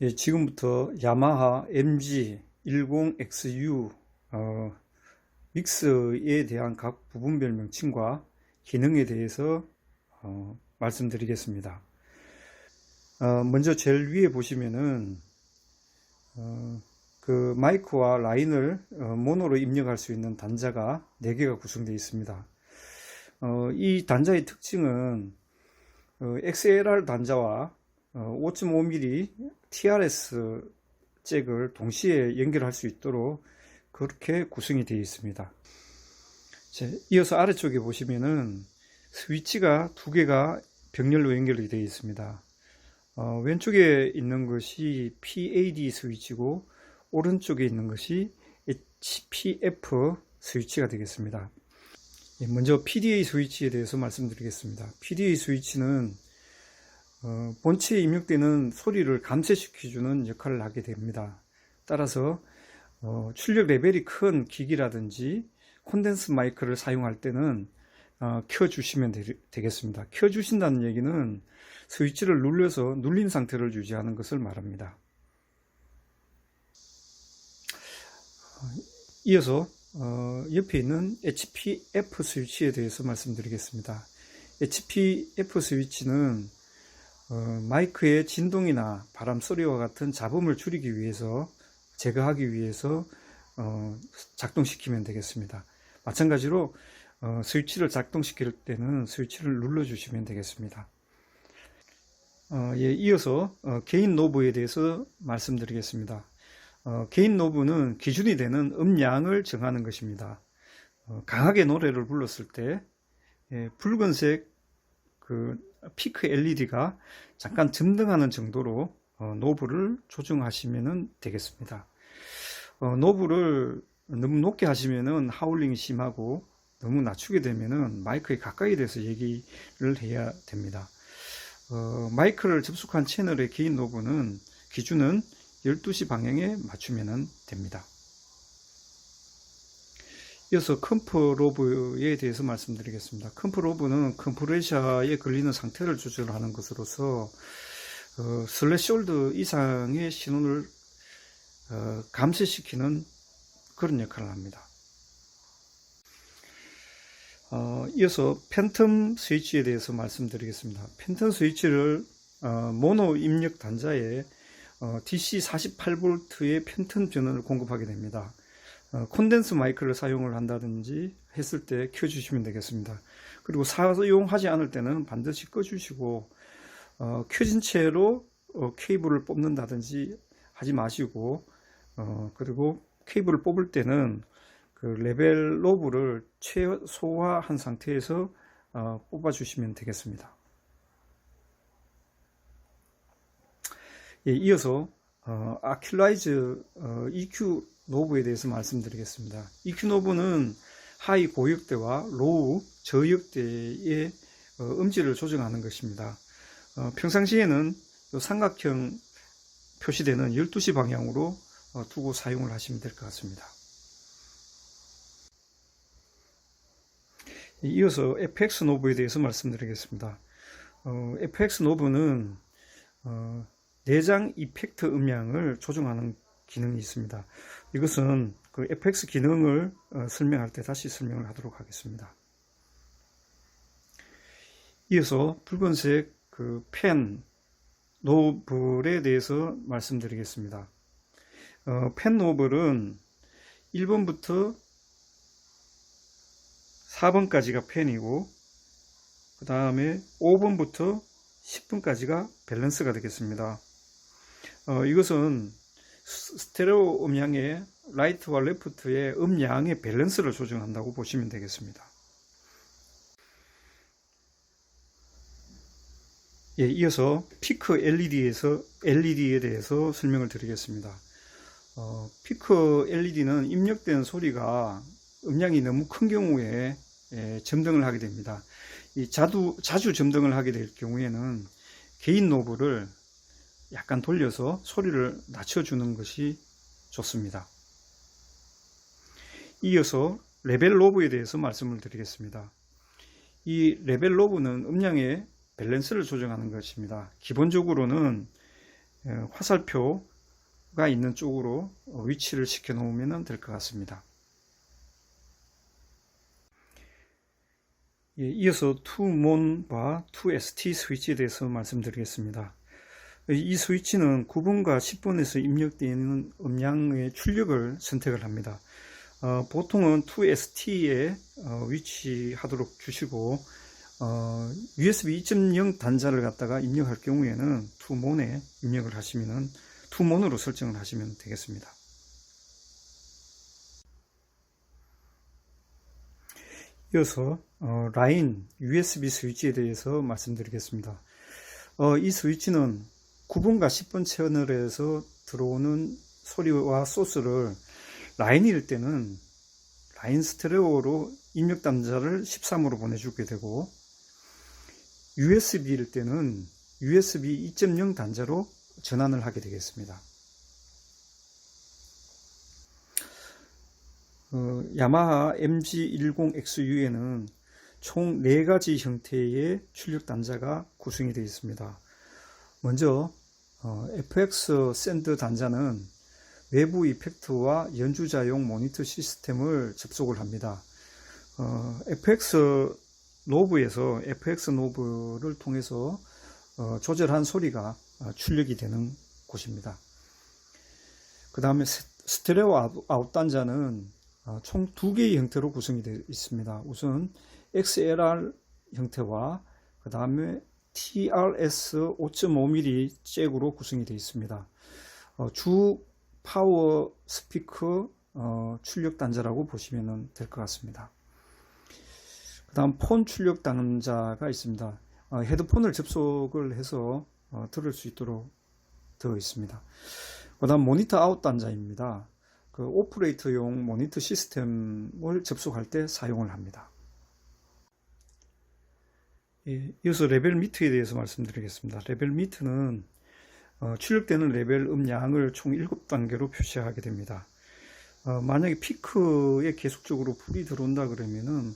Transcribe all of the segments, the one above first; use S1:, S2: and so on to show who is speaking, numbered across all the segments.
S1: 예, 지금부터 야마하 MG10XU 믹스에 대한 각 부분별 명칭과 기능에 대해서 말씀드리겠습니다. 먼저 제일 위에 보시면은 그 마이크와 라인을 모노로 입력할 수 있는 단자가 4개가 구성되어 있습니다. 이 단자의 특징은 XLR 단자와 5.5mm TRS 잭을 동시에 연결할 수 있도록 그렇게 구성이 되어 있습니다. 이어서 아래쪽에 보시면은 스위치가 2개가 병렬로 연결이 되어 있습니다. 왼쪽에 있는 것이 PAD 스위치고 오른쪽에 있는 것이 HPF 스위치가 되겠습니다. 먼저 PDA 스위치에 대해서 말씀드리겠습니다. PDA 스위치는 본체에 입력되는 소리를 감쇄시켜주는 역할을 하게 됩니다. 따라서 출력 레벨이 큰 기기라든지 콘덴스 마이크를 사용할 때는 켜주시면 되겠습니다. 켜주신다는 얘기는 스위치를 눌러서 눌린 상태를 유지하는 것을 말합니다. 이어서 옆에 있는 HPF 스위치에 대해서 말씀드리겠습니다. HPF 스위치는 마이크의 진동이나 바람 소리와 같은 잡음을 줄이기 위해서, 제거하기 위해서 작동시키면 되겠습니다. 마찬가지로 스위치를 작동시킬 때는 스위치를 눌러주시면 되겠습니다. 이어서 게인 노브에 대해서 말씀드리겠습니다. 게인 노브는 기준이 되는 음량을 정하는 것입니다. 강하게 노래를 불렀을 때 붉은색 그 피크 LED가 잠깐 점등하는 정도로 노브를 조정하시면 되겠습니다. 노브를 너무 높게 하시면은 하울링이 심하고 너무 낮추게 되면은 마이크에 가까이 대서 얘기를 해야 됩니다. 마이크를 접속한 채널의 게인 노브는 기준은 12시 방향에 맞추면 됩니다. 이어서 컴프 로브에 대해서 말씀드리겠습니다. 컴프 로브는 컴프레셔에 걸리는 상태를 조절하는 것으로서 슬래시홀드 이상의 신호를 감쇄시키는 그런 역할을 합니다. 이어서 팬텀 스위치에 대해서 말씀드리겠습니다. 팬텀 스위치를 모노 입력 단자에 DC 48V의 팬텀 전원을 공급하게 됩니다. 콘덴스 마이크를 사용을 한다든지 했을 때 켜주시면 되겠습니다. 그리고 사용하지 않을 때는 반드시 꺼주시고 켜진 채로 케이블을 뽑는다든지 하지 마시고 그리고 케이블을 뽑을 때는 그 레벨 노브를 최소화한 상태에서 뽑아 주시면 되겠습니다. 이어서 아큐라이즈 EQ 노브에 대해서 말씀드리겠습니다. EQ 노브는 하이 고역대와 로우 저역대의 음질을 조정하는 것입니다. 평상시에는 삼각형 표시되는 12시 방향으로 두고 사용을 하시면 될 것 같습니다. 이어서 FX 노브에 대해서 말씀드리겠습니다. FX 노브는 내장 이펙트 음량을 조정하는 기능이 있습니다. 이것은 그 FX 기능을 설명할 때 다시 설명을 하도록 하겠습니다. 이어서 붉은색 그 펜 노블에 대해서 말씀드리겠습니다. 펜 노블은 1번부터 4번까지가 펜이고 그 다음에 5번부터 10번까지가 밸런스가 되겠습니다. 이것은 스테레오 음량의 라이트와 레프트의 음량의 밸런스를 조정한다고 보시면 되겠습니다. 이어서 피크 LED에 대해서 설명을 드리겠습니다. 피크 LED는 입력된 소리가 음량이 너무 큰 경우에 점등을 하게 됩니다. 자주 점등을 하게 될 경우에는 게인 노브를 약간 돌려서 소리를 낮춰주는 것이 좋습니다. 이어서 레벨 노브에 대해서 말씀을 드리겠습니다. 이 레벨 노브는 음량의 밸런스를 조정하는 것입니다. 기본적으로는 화살표가 있는 쪽으로 위치를 시켜 놓으면 될 것 같습니다. 이어서 투몬과 투ST 스위치에 대해서 말씀드리겠습니다. 이 스위치는 9번과 10번에서 입력되어 있는 음량의 출력을 선택을 합니다. 보통은 투ST에 위치하도록 주시고 USB 2.0 단자를 갖다가 입력할 경우에는 투몬에 입력을 하시면은 투몬으로 설정을 하시면 되겠습니다. 이어서 라인 USB 스위치에 대해서 말씀드리겠습니다. 이 스위치는 9번과 10번 채널에서 들어오는 소리와 소스를 라인일 때는 라인 스테레오로 입력 단자를 13으로 보내주게 되고, USB일 때는 USB 2.0 단자로 전환을 하게 되겠습니다. 야마하 MG10XU에는 총 4가지 형태의 출력 단자가 구성이 되어 있습니다. 먼저 FX 샌드 단자는 외부 이펙트와 연주자용 모니터 시스템을 접속을 합니다. FX 노브에서 FX 노브를 통해서 조절한 소리가 출력이 되는 곳입니다. 그 다음에 스테레오 아웃 단자는 총 2개의 형태로 구성이 되어 있습니다. 우선 XLR 형태와 그 다음에 TRS 5.5mm 잭으로 구성이 되어 있습니다. 주 파워 스피커 출력 단자라고 보시면 될 것 같습니다. 그 다음 폰 출력 단자가 있습니다. 헤드폰을 접속을 해서 들을 수 있도록 되어 있습니다. 그 다음 모니터 아웃 단자입니다. 그 오퍼레이터용 모니터 시스템을 접속할 때 사용을 합니다. 이어서 레벨 미터에 대해서 말씀드리겠습니다. 레벨 미터는 출력되는 레벨 음량을 총 7단계로 표시하게 됩니다. 만약에 피크에 계속적으로 불이 들어온다 그러면은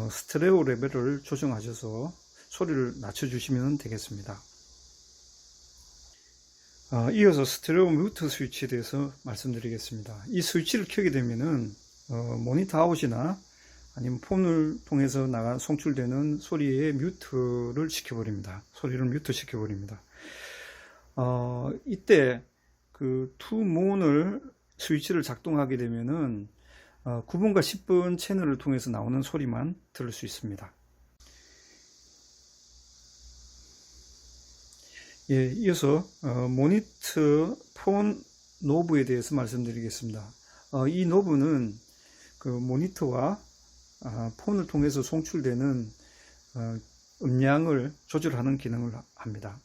S1: 스테레오 레벨을 조정하셔서 소리를 낮춰주시면 되겠습니다. 이어서 스테레오 뮤트 스위치에 대해서 말씀드리겠습니다. 이 스위치를 켜게 되면은 모니터 아웃이나 아니면 폰을 통해서 송출되는 소리의 뮤트를 시켜버립니다. 소리를 뮤트 시켜버립니다. 이때 그 투몬을 스위치를 작동하게 되면은 9번과 10번 채널을 통해서 나오는 소리만 들을 수 있습니다. 이어서 모니터 폰 노브에 대해서 말씀드리겠습니다. 이 노브는 그 모니터와 폰을 통해서 송출되는 음량을 조절하는 기능을 합니다.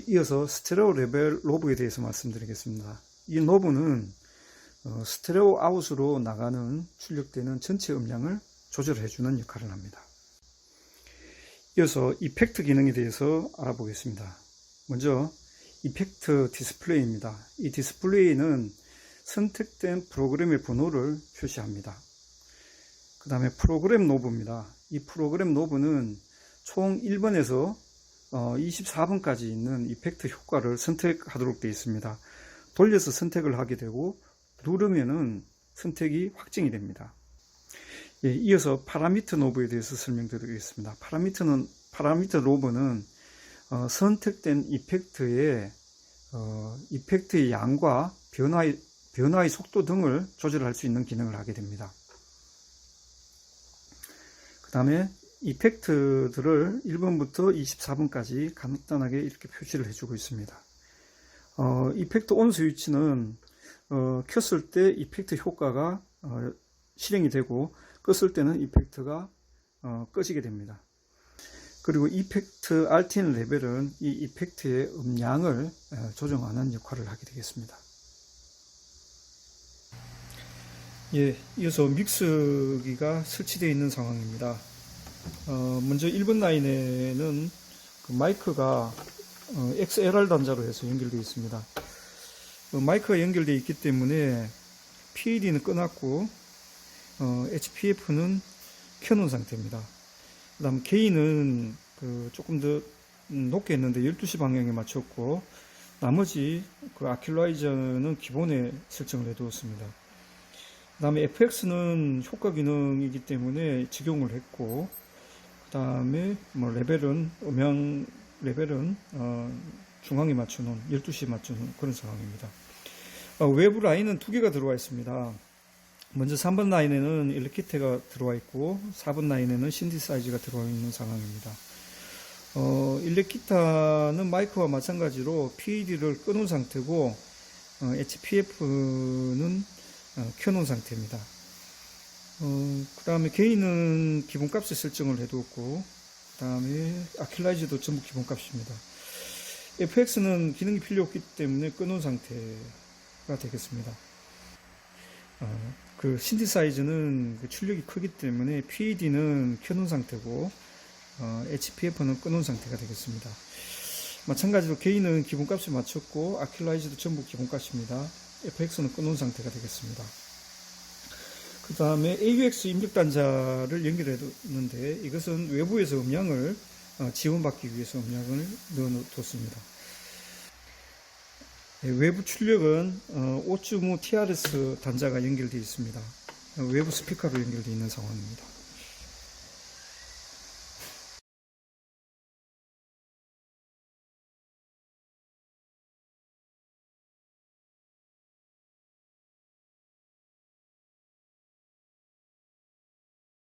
S1: 이어서 스테레오 레벨 노브에 대해서 말씀드리겠습니다. 이 노브는 스테레오 아웃으로 나가는 출력되는 전체 음량을 조절해 주는 역할을 합니다. 이어서 이펙트 기능에 대해서 알아보겠습니다. 먼저 이펙트 디스플레이입니다. 이 디스플레이는 선택된 프로그램의 번호를 표시합니다. 그 다음에 프로그램 노브입니다. 이 프로그램 노브는 총 1번에서 24번까지 있는 이펙트 효과를 선택하도록 되어 있습니다. 돌려서 선택을 하게 되고 누르면은 선택이 확정이 됩니다. 이어서 파라미터 노브에 대해서 설명드리겠습니다. 파라미터 노브는 선택된 이펙트의 양과 변화의 속도 등을 조절할 수 있는 기능을 하게 됩니다. 그 다음에 이펙트들을 1번부터 24번까지 간단하게 이렇게 표시를 해주고 있습니다. 이펙트 온 스위치는 켰을 때 이펙트 효과가 실행이 되고 껐을 때는 이펙트가 꺼지게 됩니다. 그리고 이펙트 RTN 레벨은 이 이펙트의 음량을 조정하는 역할을 하게 되겠습니다. 이어서 믹서기가 설치되어 있는 상황입니다. 먼저 1번 라인에는 그 마이크가 XLR 단자로 해서 연결되어 있습니다. 마이크가 연결되어 있기 때문에 PAD는 꺼놨고 HPF는 켜놓은 상태입니다. 그 다음 게인은 조금 더 높게 했는데 12시 방향에 맞췄고 나머지 그 아큐라이저는 기본에 설정을 해두었습니다. 그 다음에 FX는 효과 기능이기 때문에 적용을 했고, 그 다음에 뭐 레벨은 음향 레벨은 중앙에 맞추는 12시에 맞추는 그런 상황입니다. 외부 라인은 두 개가 들어와 있습니다. 먼저 3번 라인에는 일렉기테가 들어와 있고 4번 라인에는 신디사이즈가 들어와 있는 상황입니다. 일렉기타는 마이크와 마찬가지로 PAD를 끄는 상태고 HPF는 켜놓은 상태입니다. 그 다음에 게인은 기본값에 설정을 해두었고, 그 다음에 아큐라이즈도 전부 기본값입니다. FX는 기능이 필요 없기 때문에 끄놓은 상태가 되겠습니다. 그 신디사이즈는 그 출력이 크기 때문에 PAD는 켜놓은 상태고 HPF는 끄놓은 상태가 되겠습니다. 마찬가지로 게인은 기본값에 맞췄고 아큐라이즈도 전부 기본값입니다. FX는 끄놓은 상태가 되겠습니다. 그 다음에 AUX 입력 단자를 연결해 뒀는데 이것은 외부에서 음량을 지원받기 위해서 음량을 넣어뒀습니다. 외부 출력은 오즈무 TRS 단자가 연결되어 있습니다. 외부 스피커로 연결되어 있는 상황입니다.